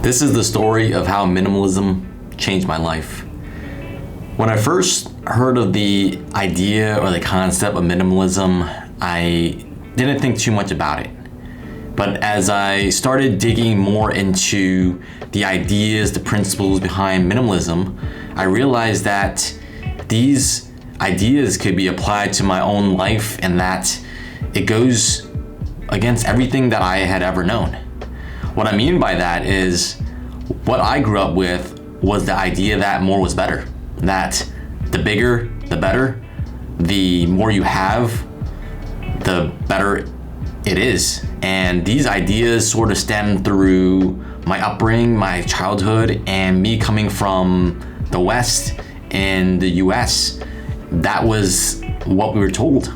This is the story of how minimalism changed my life. When I first heard of the idea or the concept of minimalism, I didn't think too much about it. But as I started digging more into the ideas, the principles behind minimalism, I realized that these ideas could be applied to my own life and that it goes against everything that I had ever known. What I mean by that is what I grew up with was the idea that more was better, that the bigger, the better, the more you have, the better it is. And these ideas sort of stem through my upbringing, my childhood, and me coming from the West in the US. That was what we were told.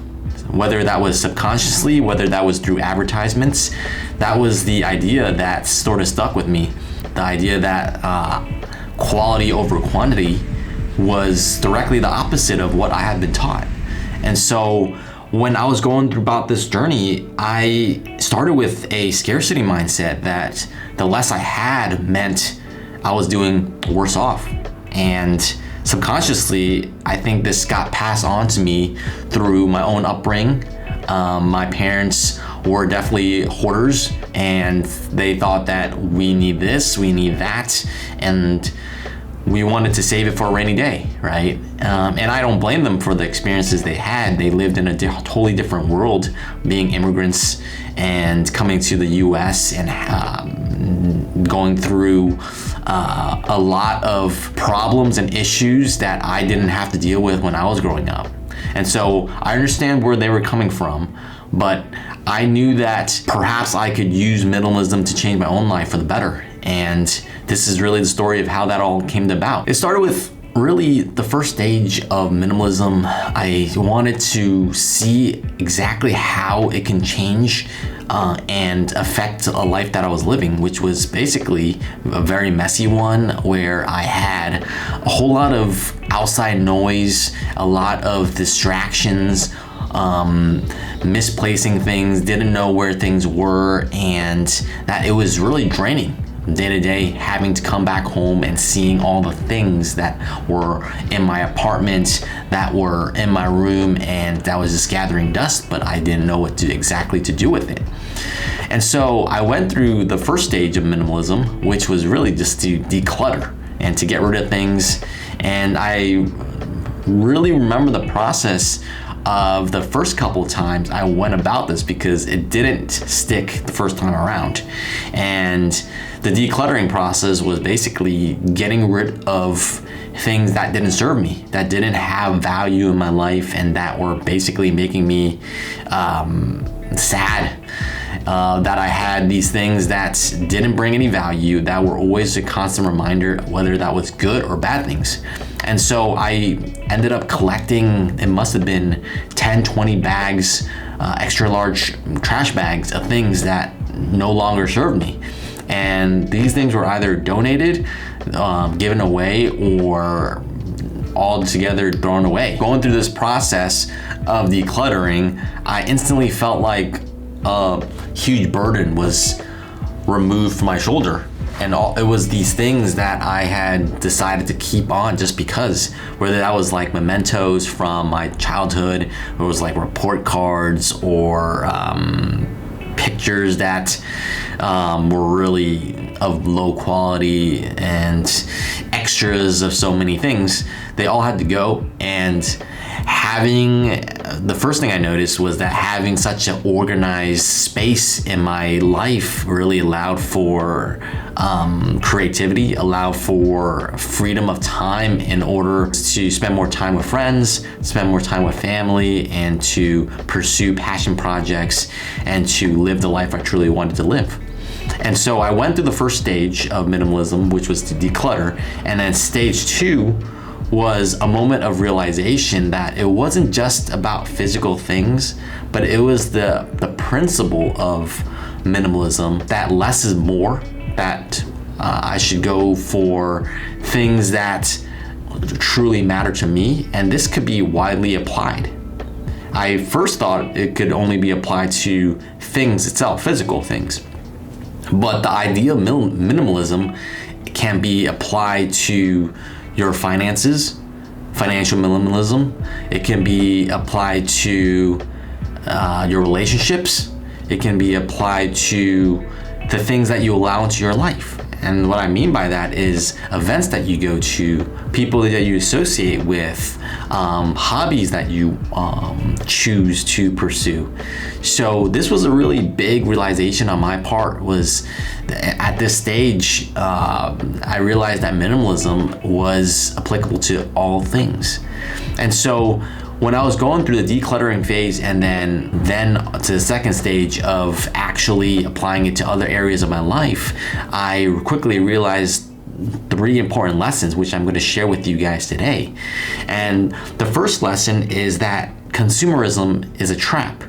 Whether that was subconsciously, whether that was through advertisements, that was the idea that sort of stuck with me. The idea that quality over quantity was directly the opposite of what I had been taught. And so when I was going through about this journey, I started with a scarcity mindset that the less I had meant I was doing worse off. And subconsciously, I think this got passed on to me through my own upbringing. My parents were definitely hoarders, and they thought that we need this, we need that, and we wanted to save it for a rainy day, right? And I don't blame them for the experiences they had. They lived in a totally different world, being immigrants and coming to the US and going through a lot of problems and issues that I didn't have to deal with when I was growing up. And so I understand where they were coming from, but I knew that perhaps I could use minimalism to change my own life for the better. And this is really the story of how that all came about. It started with really the first stage of minimalism. I wanted to see exactly how it can change and affect a life that I was living, which was basically a very messy one where I had a whole lot of outside noise, a lot of distractions, misplacing things, didn't know where things were, and that it was really draining day to day, having to come back home and seeing all the things that were in my apartment, that were in my room, and that was just gathering dust, but I didn't know what exactly to do with it. And so I went through the first stage of minimalism, which was really just to declutter and to get rid of things. And I really remember the process of the first couple of times I went about this, because it didn't stick the first time around. And the decluttering process was basically getting rid of things that didn't serve me, that didn't have value in my life, and that were basically making me sad. That I had these things that didn't bring any value, that were always a constant reminder, whether that was good or bad things. And so I ended up collecting, it must have been 10, 20 bags, extra large trash bags of things that no longer served me. And these things were either donated, given away, or altogether thrown away. Going through this process of decluttering, I instantly felt like a huge burden was removed from my shoulder. And it was these things that I had decided to keep on just because, whether that was like mementos from my childhood, or it was like report cards, or pictures that were really of low quality, and extras of so many things. They all had to go. And the first thing I noticed was that having such an organized space in my life really allowed for creativity, allowed for freedom of time in order to spend more time with friends, spend more time with family, and to pursue passion projects, and to live the life I truly wanted to live. And so I went through the first stage of minimalism, which was to declutter, and then stage 2 was a moment of realization that it wasn't just about physical things, but it was the principle of minimalism, that less is more, that I should go for things that truly matter to me, and this could be widely applied. I first thought it could only be applied to things itself, physical things. But the idea of minimalism can be applied to your finances, financial minimalism. It can be applied to your relationships. It can be applied to the things that you allow into your life. And what I mean by that is events that you go to, people that you associate with, hobbies that you choose to pursue. So this was a really big realization on my part. Was at this stage, I realized that minimalism was applicable to all things. And so when I was going through the decluttering phase and then to the second stage of actually applying it to other areas of my life, I quickly realized 3 important lessons, which I'm going to share with you guys today. And the first lesson is that consumerism is a trap.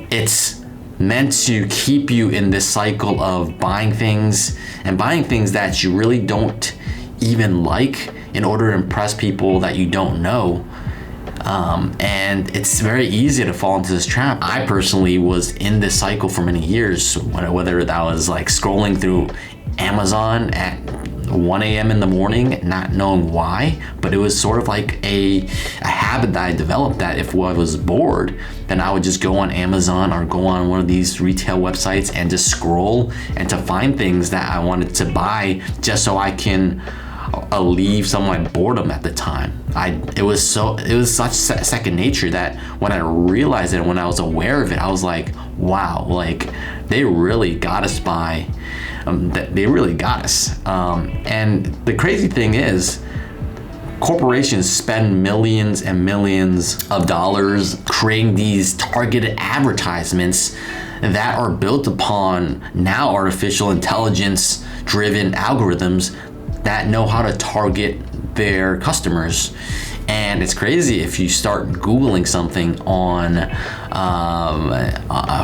It's meant to keep you in this cycle of buying things that you really don't even like in order to impress people that you don't know. And it's very easy to fall into this trap. I personally was in this cycle for many years, whether that was like scrolling through Amazon at 1 a.m. in the morning, not knowing why, but it was sort of like a habit that I developed, that if I was bored, then I would just go on Amazon or go on one of these retail websites and just scroll and to find things that I wanted to buy just so I can alleviate some of my boredom at the time. It was such second nature that when I realized it, when I was aware of it, I was like, wow, like they really got us by. They really got us. And the crazy thing is, corporations spend millions and millions of dollars creating these targeted advertisements that are built upon now artificial intelligence driven algorithms that know how to target their customers. And it's crazy if you start Googling something on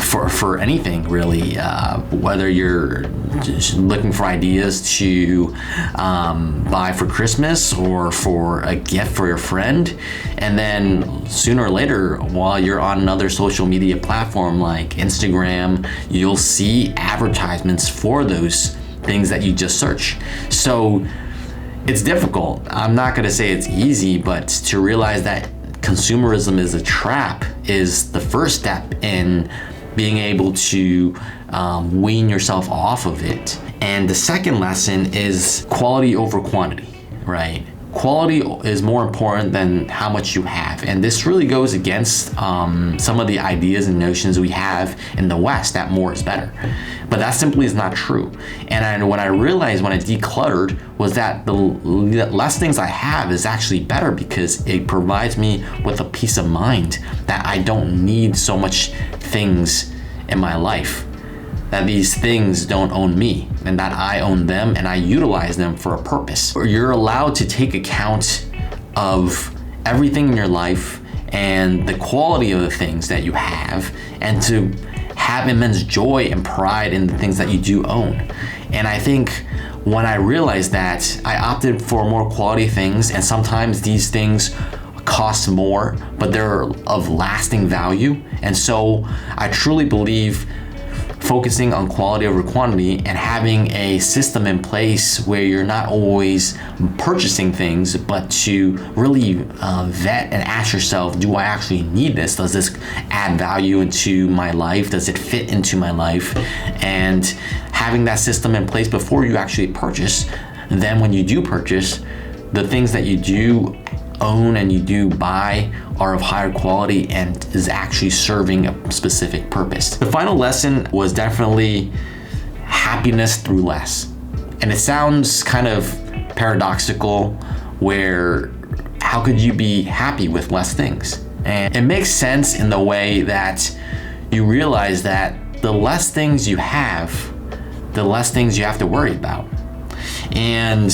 for anything really, whether you're just looking for ideas to buy for Christmas or for a gift for your friend, and then sooner or later, while you're on another social media platform like Instagram, you'll see advertisements for those things that you just search. So it's difficult. I'm not going to say it's easy, but to realize that consumerism is a trap is the first step in being able to wean yourself off of it. And the second lesson is quality over quantity, right? Quality is more important than how much you have. And this really goes against some of the ideas and notions we have in the West that more is better. But that simply is not true. And what I realized when I decluttered was that the less things I have is actually better, because it provides me with a peace of mind that I don't need so much things in my life, that these things don't own me and that I own them and I utilize them for a purpose. You're allowed to take account of everything in your life and the quality of the things that you have, and to have immense joy and pride in the things that you do own. And I think when I realized that, I opted for more quality things, and sometimes these things cost more, but they're of lasting value. And so I truly believe focusing on quality over quantity and having a system in place where you're not always purchasing things, but to really vet and ask yourself, do I actually need this? Does this add value into my life? Does it fit into my life? And having that system in place before you actually purchase, then when you do purchase, the things that you do own and you do buy are of higher quality and is actually serving a specific purpose. The final lesson was definitely happiness through less. And it sounds kind of paradoxical, where how could you be happy with less things? And it makes sense in the way that you realize that the less things you have, the less things you have to worry about. And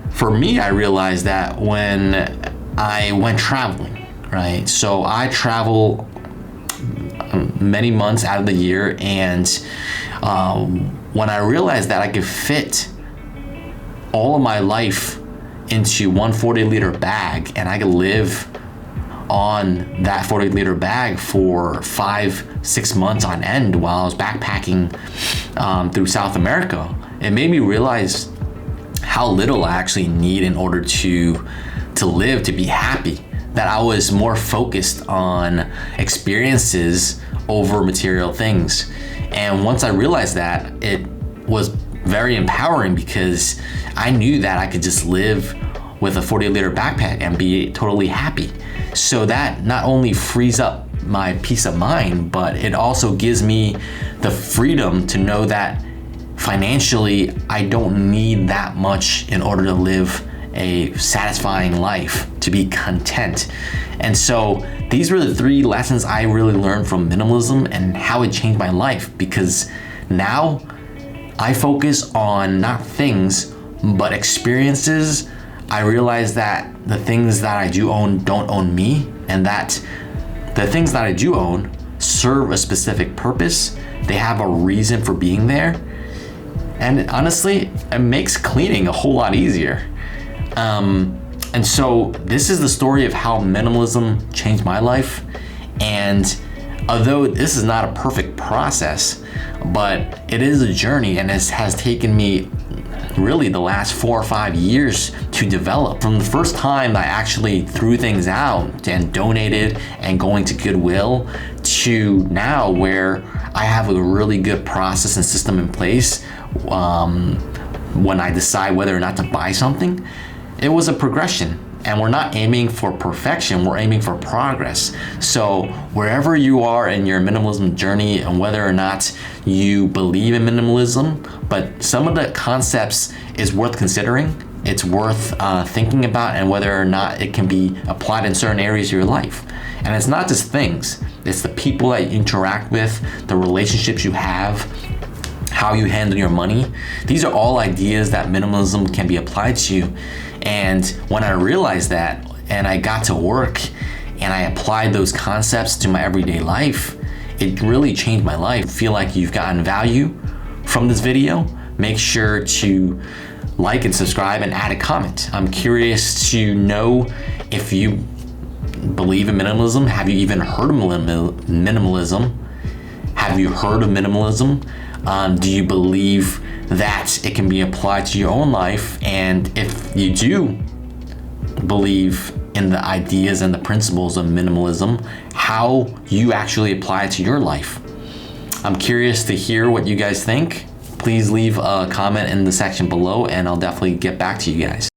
for me, I realized that when I went traveling, right? So I travel many months out of the year, and when I realized that I could fit all of my life into one 40-liter bag and I could live on that 40-liter bag for 5-6 months on end while I was backpacking through South America. It made me realize how little I actually need in order to live, to be happy. That I was more focused on experiences over material things. And once I realized that, it was very empowering because I knew that I could just live with a 40-liter backpack and be totally happy. So that not only frees up my peace of mind, but it also gives me the freedom to know that financially, I don't need that much in order to live a satisfying life, to be content. And so these were the 3 lessons I really learned from minimalism and how it changed my life, because now I focus on not things, but experiences. I realize that the things that I do own don't own me, and that the things that I do own serve a specific purpose. They have a reason for being there. And honestly, it makes cleaning a whole lot easier. And so this is the story of how minimalism changed my life. And although this is not a perfect process, but it is a journey, and it has taken me really the last 4 or 5 years to develop. From the first time I actually threw things out and donated and going to Goodwill, to now where I have a really good process and system in place when I decide whether or not to buy something. It was a progression, and we're not aiming for perfection, we're aiming for progress. So wherever you are in your minimalism journey, and whether or not you believe in minimalism, but some of the concepts is worth considering, it's worth thinking about, and whether or not it can be applied in certain areas of your life. And it's not just things, it's the people that you interact with, the relationships you have, how you handle your money. These are all ideas that minimalism can be applied to. And when I realized that, and I got to work and I applied those concepts to my everyday life, it really changed my life. Feel like you've gotten value from this video? Make sure to like and subscribe and add a comment. I'm curious to know if you believe in minimalism. Have you even heard of minimalism? Have you heard of minimalism? Do you believe that it can be applied to your own life? And if you do believe in the ideas and the principles of minimalism, how you actually apply it to your life? I'm curious to hear what you guys think. Please leave a comment in the section below, and I'll definitely get back to you guys.